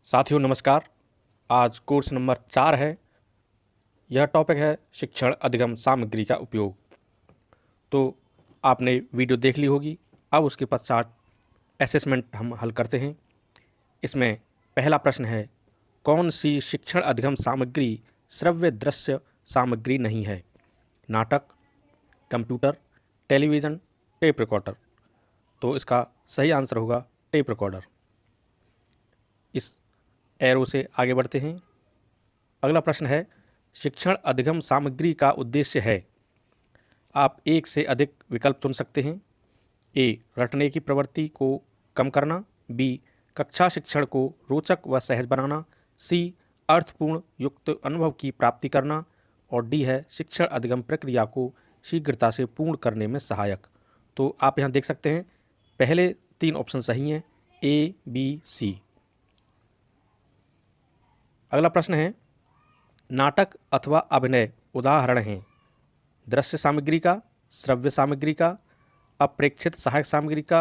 साथियों नमस्कार। आज कोर्स नंबर 4 है। यह टॉपिक है शिक्षण अधिगम सामग्री का उपयोग। तो आपने वीडियो देख ली होगी। अब उसके पश्चात असेसमेंट हम हल करते हैं। इसमें पहला प्रश्न है, कौन सी शिक्षण अधिगम सामग्री श्रव्य दृश्य सामग्री नहीं है? नाटक, कंप्यूटर, टेलीविज़न, टेप रिकॉर्डर। तो इसका सही आंसर होगा टेप रिकॉर्डर। इस एरो से आगे बढ़ते हैं। अगला प्रश्न है, शिक्षण अधिगम सामग्री का उद्देश्य है। आप एक से अधिक विकल्प चुन सकते हैं। ए, रटने की प्रवृत्ति को कम करना। बी, कक्षा शिक्षण को रोचक व सहज बनाना। सी, अर्थपूर्ण युक्त अनुभव की प्राप्ति करना। और डी है शिक्षण अधिगम प्रक्रिया को शीघ्रता से पूर्ण करने में सहायक। तो आप यहाँ देख सकते हैं पहले 3 ऑप्शन सही हैं, ए, बी, सी। अगला प्रश्न है, नाटक अथवा अभिनय उदाहरण हैं दृश्य सामग्री का, श्रव्य सामग्री का, अप्रेक्षित सहायक सामग्री का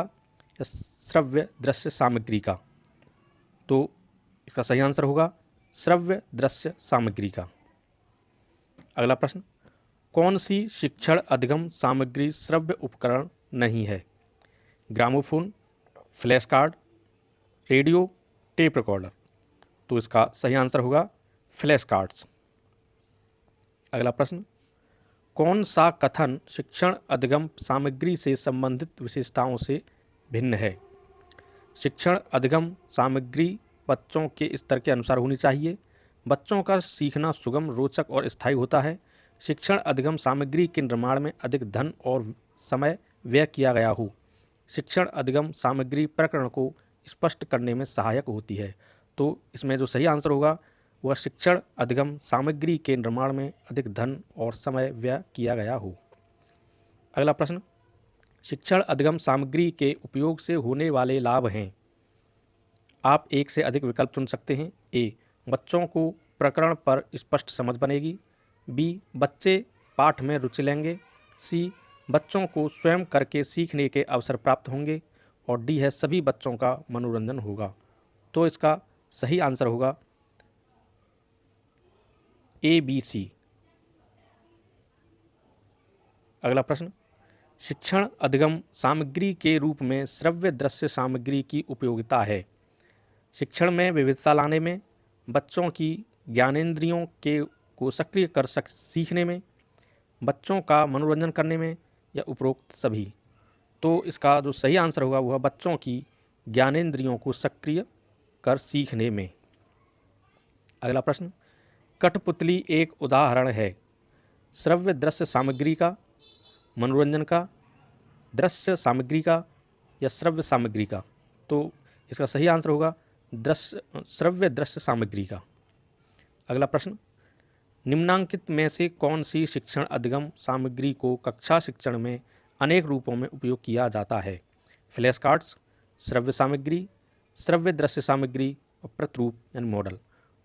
या श्रव्य दृश्य सामग्री का। तो इसका सही आंसर होगा श्रव्य दृश्य सामग्री का। अगला प्रश्न, कौन सी शिक्षण अधिगम सामग्री श्रव्य उपकरण नहीं है? Gramophone, flash card, radio, tape recorder. तो इसका सही आंसर होगा फ्लैश कार्ड्स। अगला प्रश्न, कौन सा कथन शिक्षण अधिगम सामग्री से संबंधित विशेषताओं से भिन्न है? शिक्षण अधिगम सामग्री बच्चों के स्तर के अनुसार होनी चाहिए। बच्चों का सीखना सुगम, रोचक और स्थायी होता है। शिक्षण अधिगम सामग्री के निर्माण में अधिक धन और समय व्यय किया गया हो। शिक्षण अधिगम सामग्री प्रकरण को स्पष्ट करने में सहायक होती है। तो इसमें जो सही आंसर होगा वह शिक्षण अधिगम सामग्री के निर्माण में अधिक धन और समय व्यय किया गया हो। अगला प्रश्न, शिक्षण अधिगम सामग्री के उपयोग से होने वाले लाभ हैं। आप एक से अधिक विकल्प चुन सकते हैं। ए, बच्चों को प्रकरण पर स्पष्ट समझ बनेगी। बी, बच्चे पाठ में रुचि लेंगे। सी, बच्चों को स्वयं करके सीखने के अवसर प्राप्त होंगे। और डी है सभी बच्चों का मनोरंजन होगा। तो इसका सही आंसर होगा ए, बी, सी। अगला प्रश्न, शिक्षण अधिगम सामग्री के रूप में श्रव्य दृश्य सामग्री की उपयोगिता है। शिक्षण में विविधता लाने में, बच्चों की ज्ञानेंद्रियों के को सक्रिय कर सीखने में, बच्चों का मनोरंजन करने में या उपरोक्त सभी। तो इसका जो सही आंसर होगा वह बच्चों की ज्ञानेंद्रियों को सक्रिय कर सीखने में। अगला प्रश्न, कठपुतली एक उदाहरण है श्रव्य दृश्य सामग्री का, मनोरंजन का, दृश्य सामग्री का या श्रव्य सामग्री का। तो इसका सही आंसर होगा श्रव्य दृश्य सामग्री का। अगला प्रश्न, निम्नांकित में से कौन सी शिक्षण अधिगम सामग्री को कक्षा शिक्षण में अनेक रूपों में उपयोग किया जाता है? फ्लैश कार्ड्स, श्रव्य सामग्री, श्रव्य दृश्य सामग्री और प्रतिरूप यानी मॉडल।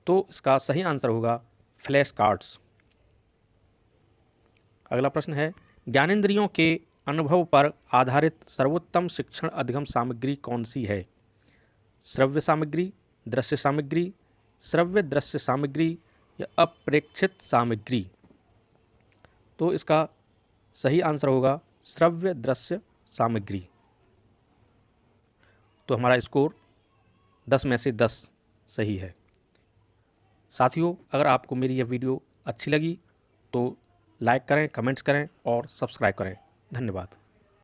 तो इसका सही आंसर होगा फ्लैश कार्ड्स। अगला प्रश्न है, ज्ञानेंद्रियों के अनुभव पर आधारित सर्वोत्तम शिक्षण अधिगम सामग्री कौन सी है? श्रव्य सामग्री, दृश्य सामग्री, श्रव्य दृश्य सामग्री या अप्रेक्षित सामग्री। तो इसका सही आंसर होगा श्रव्य दृश्य सामग्री। तो हमारा स्कोर 10 में से 10 सही है। साथियों, अगर आपको मेरी यह वीडियो अच्छी लगी तो लाइक करें, कमेंट्स करें और सब्सक्राइब करें। धन्यवाद।